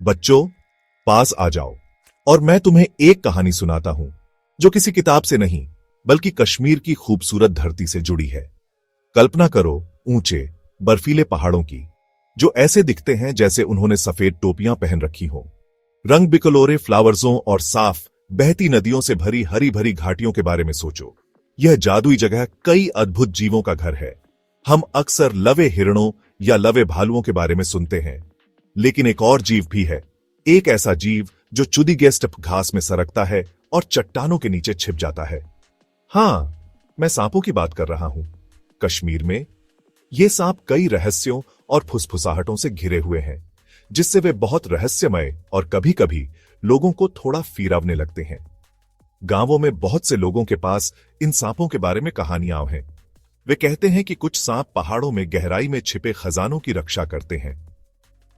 बच्चों, पास आ जाओ और मैं तुम्हें एक कहानी सुनाता हूं जो किसी किताब से नहीं बल्कि कश्मीर की खूबसूरत धरती से जुड़ी है। कल्पना करो ऊंचे बर्फीले पहाड़ों की, जो ऐसे दिखते हैं जैसे उन्होंने सफेद टोपियां पहन रखी हों। रंग बिकलोरे फ्लावर्सों और साफ बहती नदियों से भरी हरी भरी घाटियों के बारे में सोचो। यह जादुई जगह कई अद्भुत जीवों का घर है। हम अक्सर लवे हिरणों या लवे भालुओं के बारे में सुनते हैं, लेकिन एक और जीव भी है। एक ऐसा जीव जो चुदिगेस्ट घास में सरकता है और चट्टानों के नीचे छिप जाता है। हां, मैं सांपों की बात कर रहा हूं। कश्मीर में ये सांप कई रहस्यों और फुसफुसाहटों से घिरे हुए हैं, जिससे वे बहुत रहस्यमय और कभी-कभी लोगों को थोड़ा फीरावने लगते हैं। गांवों में बहुत से लोगों के पास इन सांपों के बारे में कहानियां हैं। वे कहते हैं कि कुछ सांप पहाड़ों में गहराई में छिपे खजानों की रक्षा करते हैं।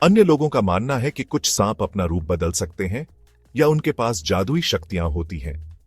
अन्य लोगों का मानना है कि कुछ सांप अपना रूप बदल सकते हैं या उनके पास जादुई शक्तियां होती हैं।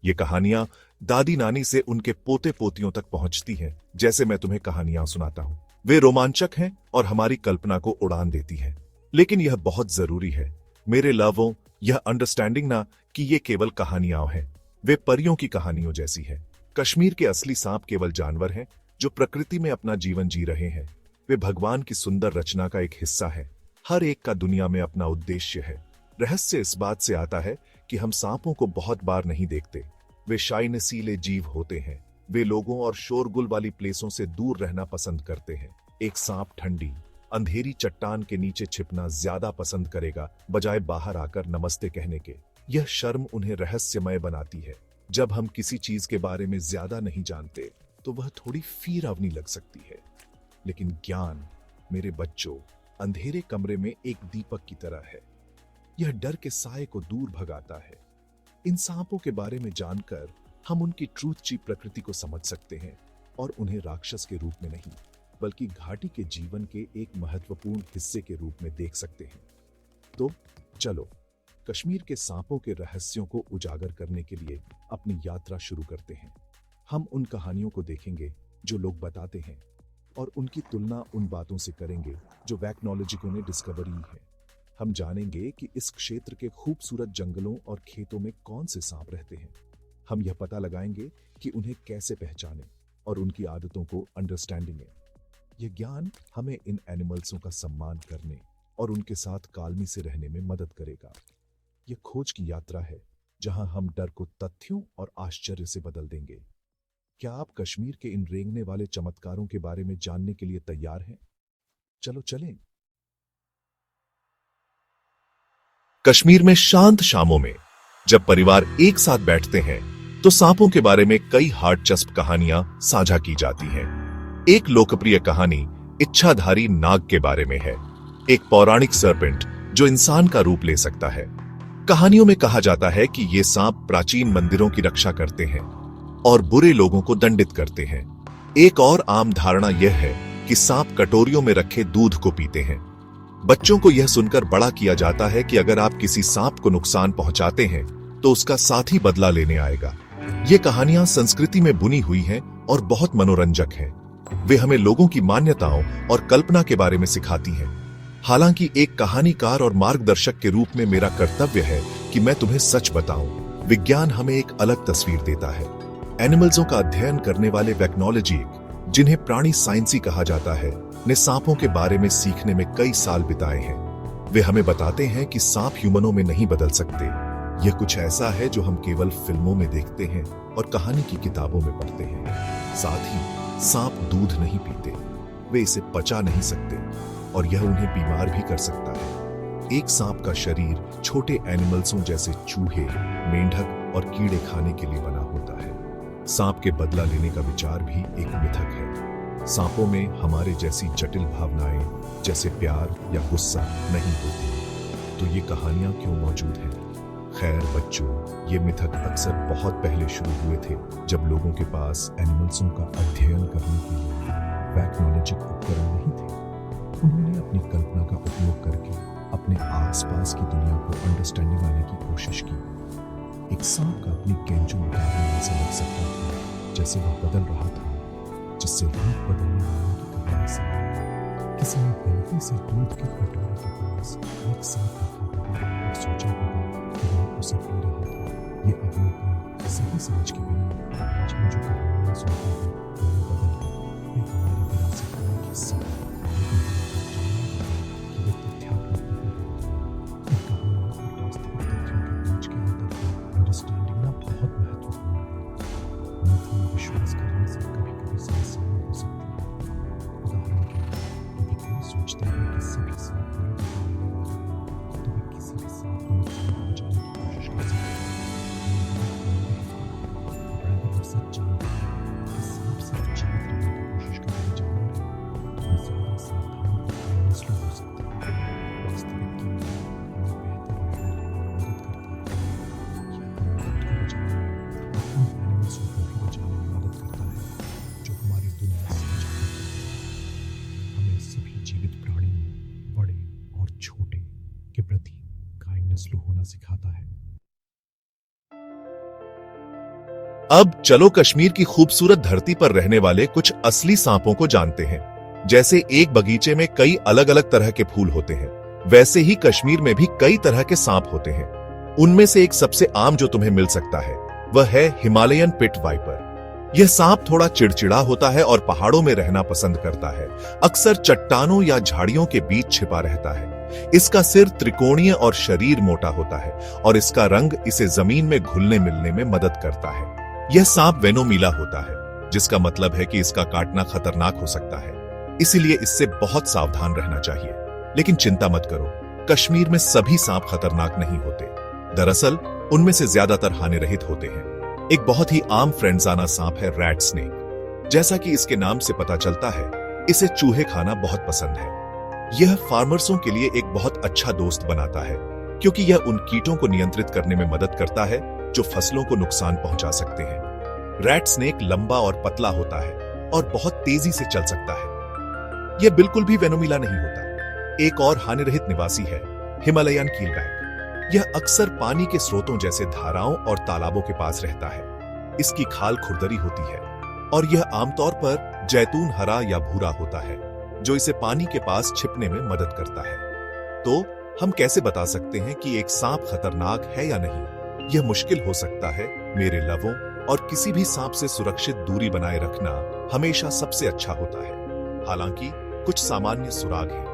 ये कहानियां दादी नानी से उनके पोते पोतियों तक पहुंचती हैं। जैसे मैं तुम्हें कहानियां सुनाता हूं, वे रोमांचक हैं और हमारी कल्पना को उड़ान देती हैं। लेकिन यह बहुत जरूरी है मेरे लवों, यह अंडरस्टैंडिंग ना कि ये केवल कहानियां हैं। वे परियों की कहानियों जैसी है। कश्मीर के असली सांप केवल जानवर हैं जो प्रकृति में अपना जीवन जी रहे हैं। वे भगवान की सुंदर रचना का एक हिस्सा है। हर एक का दुनिया में अपना उद्देश्य है। रहस्य इस बात से आता है कि हम सांपों को बहुत बार नहीं देखते। वे शाय नसीले जीव होते हैं। वे लोगों और शोरगुल वाली प्लेसों से दूर रहना पसंद करते हैं। एक सांप ठंडी अंधेरी चट्टान के नीचे छिपना ज्यादा पसंद करेगा बजाय बाहर आकर नमस्ते कहने के। यह शर्म उन्हें रहस्यमय बनाती है। जब हम किसी चीज के बारे में ज्यादा नहीं जानते तो वह थोड़ी फीरावनी लग सकती है। लेकिन ज्ञान, मेरे बच्चों, अंधेरे कमरे में एक दीपक की तरह है। यह डर के साए को दूर भगाता है। इन सांपों के बारे में जानकर हम उनकी ट्रूथ प्रकृति को समझ सकते हैं और उन्हें राक्षस के रूप में नहीं बल्कि घाटी के जीवन के एक महत्वपूर्ण हिस्से के रूप में देख सकते हैं। तो चलो कश्मीर के सांपों के रहस्यों को उजागर करने के लिए अपनी यात्रा शुरू करते हैं। हम उन कहानियों को देखेंगे जो लोग बताते हैं और उनकी तुलना उन बातों से करेंगे जो वैक्नोलॉजिकों ने डिस्कवरी है। हम जानेंगे कि इस क्षेत्र के खूबसूरत जंगलों और खेतों में कौन से सांप रहते हैं। हम यह पता लगाएंगे कि उन्हें कैसे पहचानें और उनकी आदतों को अंडरस्टैंडिंग। यह ज्ञान हमें इन एनिमल्सों का सम्मान करने और उनके साथ कालमी से रहने में मदद करेगा। यह खोज की यात्रा है जहां हम डर को तथ्यों और आश्चर्य से बदल देंगे। क्या आप कश्मीर के इन रेंगने वाले चमत्कारों के बारे में जानने के लिए तैयार हैं? चलो चलें। कश्मीर में शांत शामों में जब परिवार एक साथ बैठते हैं तो सांपों के बारे में कई हार्डचस्प कहानियां साझा की जाती हैं। एक लोकप्रिय कहानी इच्छाधारी नाग के बारे में है, एक पौराणिक सर्पेंट जो इंसान का रूप ले सकता है। कहानियों में कहा जाता है कि ये सांप प्राचीन मंदिरों की रक्षा करते हैं और बुरे लोगों को दंडित करते हैं। एक और आम धारणा यह है कि सांप कटोरियों में रखे दूध को पीते हैं। बच्चों को यह सुनकर बड़ा किया जाता है कि अगर आप किसी सांप को नुकसान पहुंचाते हैं तो उसका साथी बदला लेने आएगा। ये कहानियां संस्कृति में बुनी हुई हैं और बहुत मनोरंजक हैं। वे हमें लोगों की मान्यताओं और कल्पना के बारे में सिखाती हैं। हालांकि एक कहानीकार और मार्गदर्शक के रूप में मेरा कर्तव्य है कि मैं तुम्हें सच बताऊं। विज्ञान हमें एक अलग तस्वीर देता है। एनिमल्सों का अध्ययन करने वाले वैक्नोलॉजिक, जिन्हें प्राणी साइंसी कहा जाता है, ने सांपों के बारे में सीखने में कई साल बिताए हैं। वे हमें बताते हैं कि सांप ह्यूमनों में नहीं बदल सकते। यह कुछ ऐसा है जो हम केवल फिल्मों में देखते हैं और कहानी की किताबों में पढ़ते हैं। साथ ही सांप दूध नहीं पीते, वे इसे पचा नहीं सकते और यह उन्हें बीमार भी कर सकता है। एक सांप का शरीर छोटे एनिमल्सों जैसे चूहे, मेंढक और कीड़े खाने के लिए बना होता है। सांप के बदला लेने का विचार भी एक मिथक है। सांपों में हमारे जैसी जटिल भावनाएं जैसे प्यार या गुस्सा नहीं होती। तो ये कहानियां क्यों मौजूद हैं? खैर बच्चों, ये मिथक अक्सर बहुत पहले शुरू हुए थे जब लोगों के पास एनिमल्सों का अध्ययन करने के लिए वैक्नोलॉजिक उपकरण नहीं थे। उन्होंने अपनी कल्पना का उपयोग करके अपने आसपास की दुनिया को अंडरस्टैंडिंग आने की कोशिश की। एक सांप का अपनी कैंचू उतारने ऐसा लग सकता था जैसे वह बदल रहा था, जिससे रूप बदलने वालों की कहानी से किसी ने गलती से दूध के कटोरे के पास एक सांप रखा होगा और सोचा होगा कि वह उसे पी रहा था। ये अवलोकन सही समझ के बिना आज हम जो कहानियां सुनते हैं उन्हें बदल गए। वे हमारी विरासत का एक हिस्सा है, लेकिन हमें जानना होगा कि वे तथ्यात्मक नहीं होते। इन कहानियों और वास्तविक तथ्यों के बीच के अंतर का अंडरस्टैंडिंग ना बहुत महत्वपूर्ण है। मूर्ख में विश्वास करने से कभी कभी समस्याएं हो सकती हैं। उदाहरण के लिए यदि कोई सोचता है कि सभी सांप बुरे दिखने वाले हैं, तो वे किसी भी सांप को नुकसान पहुंचाने की कोशिश कर सकते हैं। अगर सच जानते हैं कि सांप सिर्फ जीवित रहने की कोशिश कर रहे जानवर हैं, तो हम ज्यादा सावधान और निस्लो हो सकते हैं। वास्तविक ज्ञान हमें बेहतर निर्णय लेने में मदद करता है। यह हमें खुद को बचाने में और उन एनिमल्स को भी बचाने में मदद करता है जो हमारी दुनिया से जाते हैं। हमें सभी जीवित प्राणियों, बड़े और छोटे, के प्रति काइंडनेस होना सिखाता है। अब चलो कश्मीर की खूबसूरत धरती पर रहने वाले कुछ असली सांपों को जानते हैं। जैसे एक बगीचे में कई अलग अलग तरह के फूल होते हैं, वैसे ही कश्मीर में भी कई तरह के सांप होते हैं। उनमें से एक सबसे आम जो तुम्हें मिल सकता है वह है हिमालयन पिट वाइपर। यह सांप थोड़ा चिड़चिड़ा होता है और पहाड़ों में रहना पसंद करता है। अक्सर चट्टानों या झाड़ियों के बीच छिपा रहता है। इसका सिर त्रिकोणीय और शरीर मोटा होता है और इसका रंग इसे जमीन में घुलने मिलने में मदद करता है। यह सांप वेनोमिला होता है, जिसका मतलब है कि इसका काटना खतरनाक हो सकता है, इसीलिए इससे बहुत सावधान रहना चाहिए। लेकिन चिंता मत करो, कश्मीर में सभी सांप खतरनाक नहीं होते। दरअसल उनमें से ज्यादातर हानिरहित होते हैं। एक बहुत ही आम फ्रेंडजाना सांप है रैट स्नेक। जैसा कि इसके नाम से पता चलता है, इसे चूहे खाना बहुत पसंद है। यह फार्मर्सों के लिए एक बहुत अच्छा दोस्त बनाता है, क्योंकि यह उन कीटों को नियंत्रित करने में मदद करता है जो फसलों को नुकसान पहुंचा सकते हैं। रैट स्नेक लंबा और पतला होता है और बहुत तेजी से चल सकता है। यह बिल्कुल भी वेनोमिला नहीं होता। एक और हानिरहित निवासी है हिमालयन कीलबैक। यह अक्सर पानी के स्रोतों जैसे धाराओं और तालाबों के पास रहता है। इसकी खाल खुरदरी होती है और यह आमतौर पर जैतून हरा या भूरा होता है, जो इसे पानी के पास छिपने में मदद करता है। तो हम कैसे बता सकते हैं कि एक सांप खतरनाक है या नहीं? यह मुश्किल हो सकता है। मेरे लवों और किसी भी सांप से सुरक्षित दूरी बनाए रखना हमेशा सबसे अच्छा होता है। हालांकि कुछ सामान्य सुराग हैं।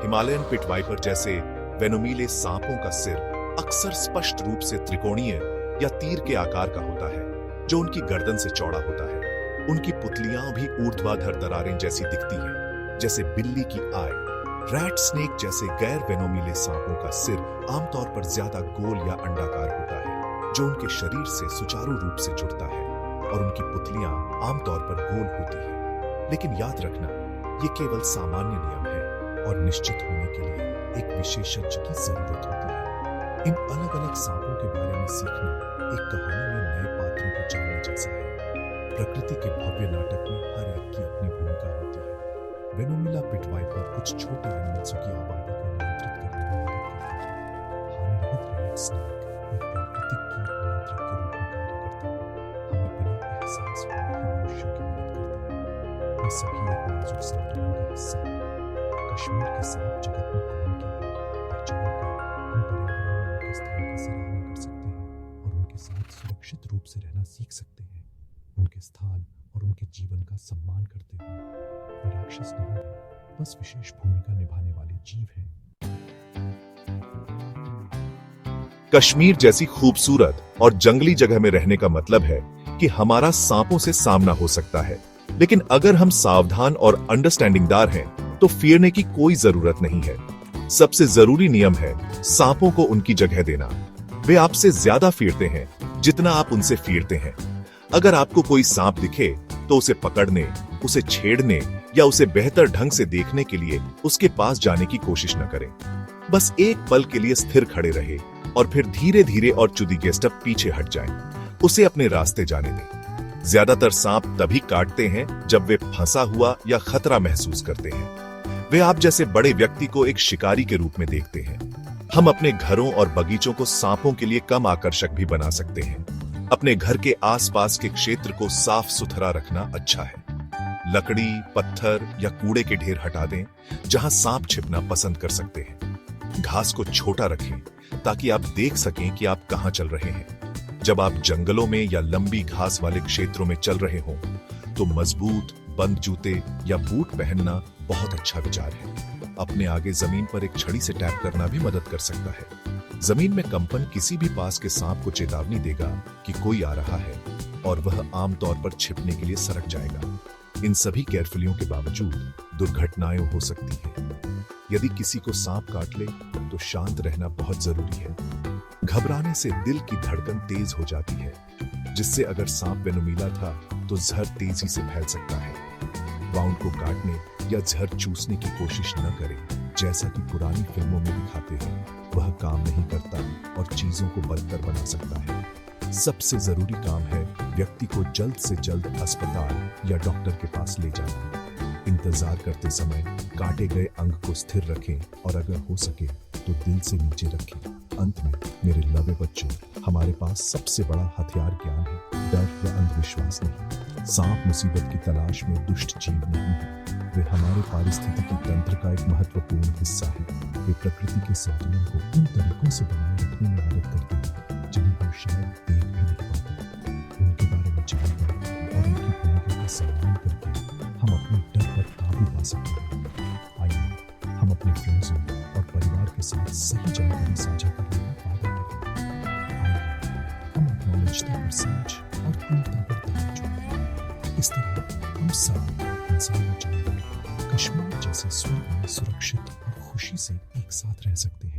हिमालयन पिट वाइपर जैसे वेनोमिले सांपों का सिर अक्सर स्पष्ट रूप से त्रिकोणीय या तीर के आकार का होता है, जो उनकी गर्दन से चौड़ा होता है। उनकी पुतलियां भी ऊर्ध्वाधर दरारें जैसी दिखती हैं, जैसे बिल्ली की आय। रैट स्नेक जैसे गैर वेनोमिले सांपों का सिर आमतौर पर ज्यादा गोल या अंडाकार होता है, जो उनके शरीर से सुचारू रूप से जुड़ता है, और उनकी पुतलियां आमतौर पर गोल होती हैं। लेकिन याद रखना, ये केवल सामान्य नियम है और निश्चित होने के लिए एक विशेषज्ञ की जरूरत होती है। इन अलग अलग सांपों के बारे में सीखना एक कहानी में नए पात्रों को जानने जैसा है। प्रकृति के भव्य नाटक में हर एक की अपनी भूमिका होती है। वेनोमिला पिट वाइपर कुछ छोटे एनिमल्सों की आबादी को नियंत्रित करने में मदद करता है। हानिरहित रैट स्नेक एक प्राकृतिक कीट नियंत्रक के रूप में कार्य करता है। हमें बिना एहसास हुए ही मनुष्यों की मदद करता है। ये सभी एक नाजुक संतुलन का हिस्सा है। कश्मीर के सांप जगत में कौन की है, यह जानकर हम पर्यावरण में उनके स्थान की सराहना कर सकते हैं और उनके साथ सुरक्षित रूप से रहना सीख सकते हैं। उनके स्थान और उनके जीवन का सम्मान करते हुए। वे राक्षस नहीं हैं, बस विशेष भूमिका निभाने वाले जीव हैं। कश्मीर जैसी खूबसूरत और जंगली जगह में रहने का मतलब है कि हमारा सांपों से सामना हो सकता है। लेकिन अगर हम सावधान और अंडरस्टैंडिंगदार हैं, तो फिरने की कोई जरूरत नहीं है। सबसे जरूरी नियम है सांपों को उनकी जगह देना। वे आपसे ज्यादा फिरते हैं जितना आप उनसे फिरते हैं। अगर आपको कोई सांप दिखे तो उसे पकड़ने, उसे छेड़ने या उसे बेहतर ढंग से देखने के लिए उसके पास जाने की कोशिश न करें। बस एक पल के लिए स्थिर खड़े रहे और फिर धीरे धीरे और चुदी के स्टेप पीछे हट जाएं। उसे अपने रास्ते जाने दें। ज्यादातर सांप तभी काटते हैं जब वे फंसा हुआ या खतरा महसूस करते हैं। वे आप जैसे बड़े व्यक्ति को एक शिकारी के रूप में देखते हैं। हम अपने घरों और बगीचों को सांपों के लिए कम आकर्षक भी बना सकते हैं। अपने घर के आसपास के क्षेत्र को साफ सुथरा रखना अच्छा है, लकड़ी, पत्थर या कूड़े के ढेर हटा दें जहां सांप छिपना पसंद कर सकते हैं। घास को छोटा रखें ताकि आप देख सकें कि आप कहां चल रहे हैं। जब आप जंगलों में या लंबी घास वाले क्षेत्रों में चल रहे हों तो मजबूत बंद जूते या बूट पहनना बहुत अच्छा विचार है। अपने आगे जमीन पर एक छड़ी से टैप करना भी मदद कर सकता है। जमीन में कंपन किसी भी पास के सांप को चेतावनी देगा कि कोई आ रहा है और वह आमतौर पर छिपने के लिए सरक जाएगा। इन सभी केयरफुलियों के बावजूद दुर्घटनाएं हो सकती हैं। यदि किसी को सांप काट ले तो शांत रहना बहुत जरूरी है। घबराने से दिल की धड़कन तेज हो जाती है, जिससे अगर सांप वेनोमिला था तो जहर तेजी से फैल सकता है। वाउंड को काटने या जहर चूसने की कोशिश न करें। जैसा कि पुरानी फिल्मों में दिखाते हैं, वह काम नहीं करता और चीजों को बदतर बना सकता है। सबसे जरूरी काम है व्यक्ति को जल्द से जल्द अस्पताल या डॉक्टर के पास ले जाना। इंतजार करते समय काटे गए अंग को स्थिर रखें और अगर हो सके तो दिल से नीचे रखें। अंत में मेरे लवे बच्चों, हमारे पास सबसे बड़ा हथियार ज्ञान है, डर या अंधविश्वास नहीं। सांप मुसीबत की तलाश में दुष्ट जीव नहीं है, वे हमारे पारिस्थितिकी तंत्र का एक महत्वपूर्ण हिस्सा है। वे प्रकृति के संतुलन को उन तरीकों से बनाए रखने में मदद करते हैं जिन्हें हम शायद देख भी नहीं पाते। उनके बारे में जानकर और उनकी भूमिका का सम्मान करके हम अपने डर पर काबू पा सकते हैं। आइए हम अपने फ्रेंड्सों और परिवार के साथ सही जानकारी साझा करने का वादा करें। आइए हम एक्नॉलेजता पर समझ और पूर्णता पर ध्यान जोड़ें। इस तरह हम सब इंसान और जानवर कश्मीर जैसे स्वर्ग में सुरक्षित और खुशी से एक साथ रह सकते हैं।